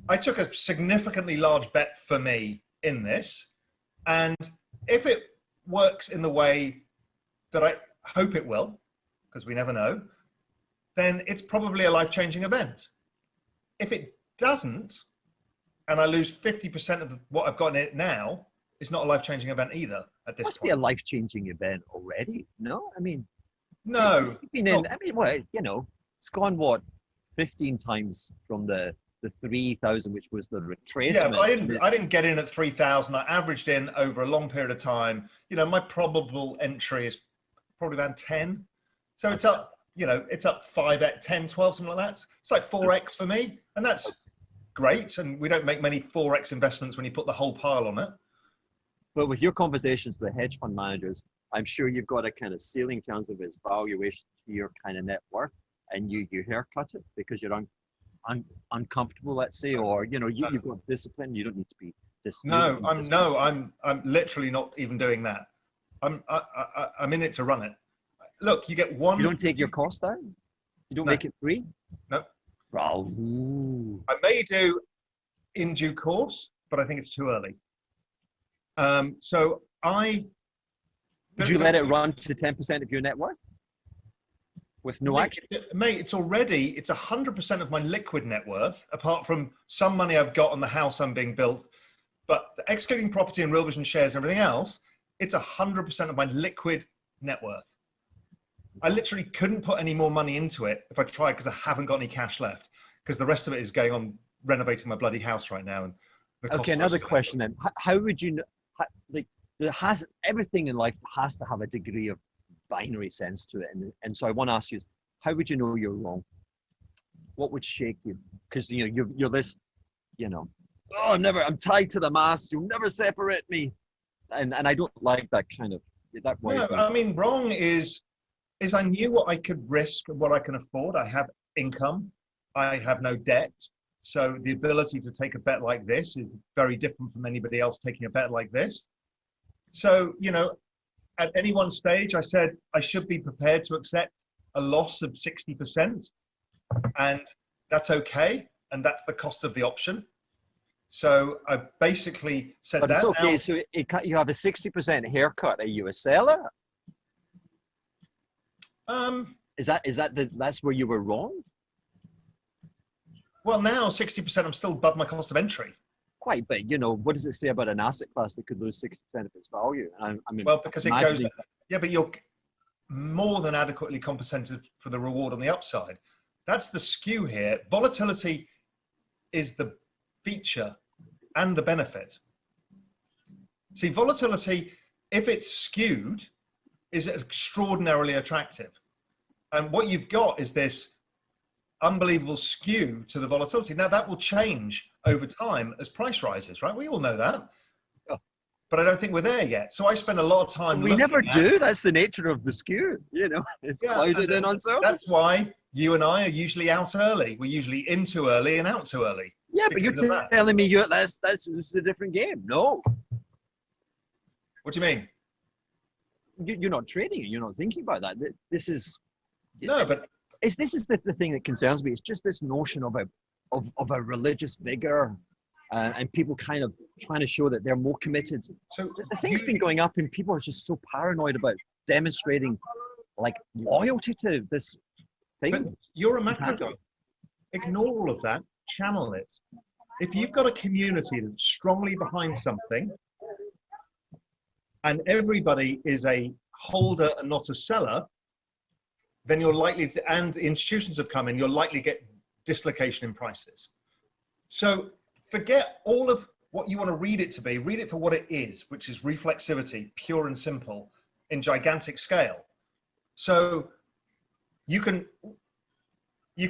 I took a significantly large bet for me in this. And if it works in the way that I hope it will, because we never know, then it's probably a life-changing event. If it doesn't, and I lose 50% of what I've got in it now, it's not a life-changing event either at this point. Must be a life-changing event already, no? I mean, no. You've been in, I mean, well, you know, it's gone, what, 15 times from the 3,000, which was the retracement. Yeah, but I didn't get in at 3,000. I averaged in over a long period of time. You know, my probable entry is probably around 10. So it's up, you know, it's up 5x, 10, 12, something like that. It's like 4x for me. And that's great. And we don't make many 4x investments when you put the whole pile on it. But with your conversations with hedge fund managers, I'm sure you've got a kind of ceiling in terms of its valuation to your kind of net worth, and you haircut it because you're uncomfortable, let's say, or you know, you've got discipline. You don't need to be disciplined. I'm literally not even doing that. I'm in it to run it. Look, you get one. You don't take your cost down. You don't make it free. No. Raoul. I may do in due course, but I think it's too early. So Would you let it run to 10% of your net worth with no action? Mate, it's 100% of my liquid net worth, apart from some money I've got on the house I'm being built. But excluding property and Real Vision shares and everything else, it's 100% of my liquid net worth. I literally couldn't put any more money into it if I tried because I haven't got any cash left, because the rest of it is going on renovating my bloody house right now. And okay, another question then. How would you know, like, everything in life has to have a degree of binary sense to it. And so I want to ask you, how would you know you're wrong? What would shake you? Because, you know, you're this, you know, oh, I'm tied to the mast. You'll never separate me. And I don't like that kind of, that worries me. I mean, wrong is I knew what I could risk and what I can afford. I have income. I have no debt. So the ability to take a bet like this is very different from anybody else taking a bet like this. So, you know, at any one stage, I said I should be prepared to accept a loss of 60%. And that's okay. And that's the cost of the option. So I basically said that. But it's okay. Now, So you have a 60% haircut. Are you a seller? That's where you were wrong? Well, now 60%, I'm still above my cost of entry. Quite, but you know, what does it say about an asset class that could lose 60% of its value? I mean, well, because it goes, yeah, but you're more than adequately compensated for the reward on the upside. That's the skew here. Volatility is the feature and the benefit. See, volatility, if it's skewed, is extraordinarily attractive. And what you've got is this unbelievable skew to the volatility. Now that will change over time as price rises, right? We all know that, but I don't think we're there yet. So I spend a lot of time. We never do. That's the nature of the skew. You know, it's clouded in on so. That's why you and I are usually out early. We're usually in too early and out too early. Yeah, but you're telling me this is a different game. No. What do you mean? You're not trading. You're not thinking about that. This is. No, but. This is the thing that concerns me. It's just this notion of a religious vigor, and people kind of trying to show that they're more committed. So the thing's been going up, and people are just so paranoid about demonstrating like loyalty to this thing. But you're a macro guy. Ignore all of that. Channel it. If you've got a community that's strongly behind something, and everybody is a holder and not a seller, then you're likely to, and institutions have come in, you're likely to get dislocation in prices. So forget all of what you want to read it to be, read it for what it is, which is reflexivity, pure and simple, in gigantic scale. So you can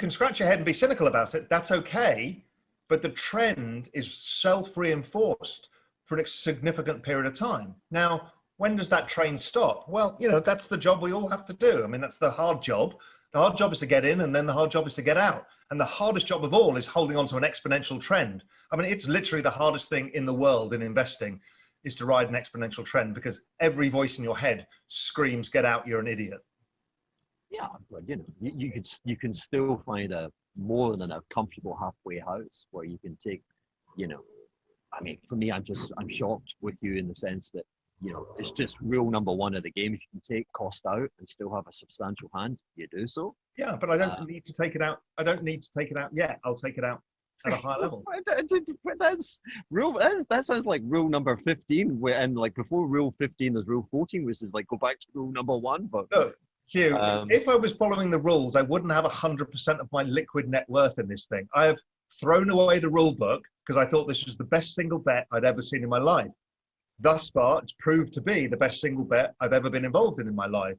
scratch your head and be cynical about it, that's okay, but the trend is self-reinforced for a significant period of time. Now, when does that train stop? Well, you know, that's the job we all have to do. I mean, that's the hard job. The hard job is to get in, and then the hard job is to get out. And the hardest job of all is holding on to an exponential trend. I mean, it's literally the hardest thing in the world in investing is to ride an exponential trend, because every voice in your head screams, get out, you're an idiot. Yeah, but you can still find a more than a comfortable halfway house where you can take, I mean, for me, I'm shocked with you in the sense that, it's just rule number one of the game. If you can take cost out and still have a substantial hand, you do so. Yeah, but I don't need to take it out. I don't need to take it out yet. I'll take it out at a higher level. That sounds like rule number 15, and like before rule 15, there's rule 14, which is like go back to rule number 1. But look, Hugh, if I was following the rules, I wouldn't have 100% of my liquid net worth in this thing. I have thrown away the rule book because I thought this was the best single bet I'd ever seen in my life. Thus far, it's proved to be the best single bet I've ever been involved in my life.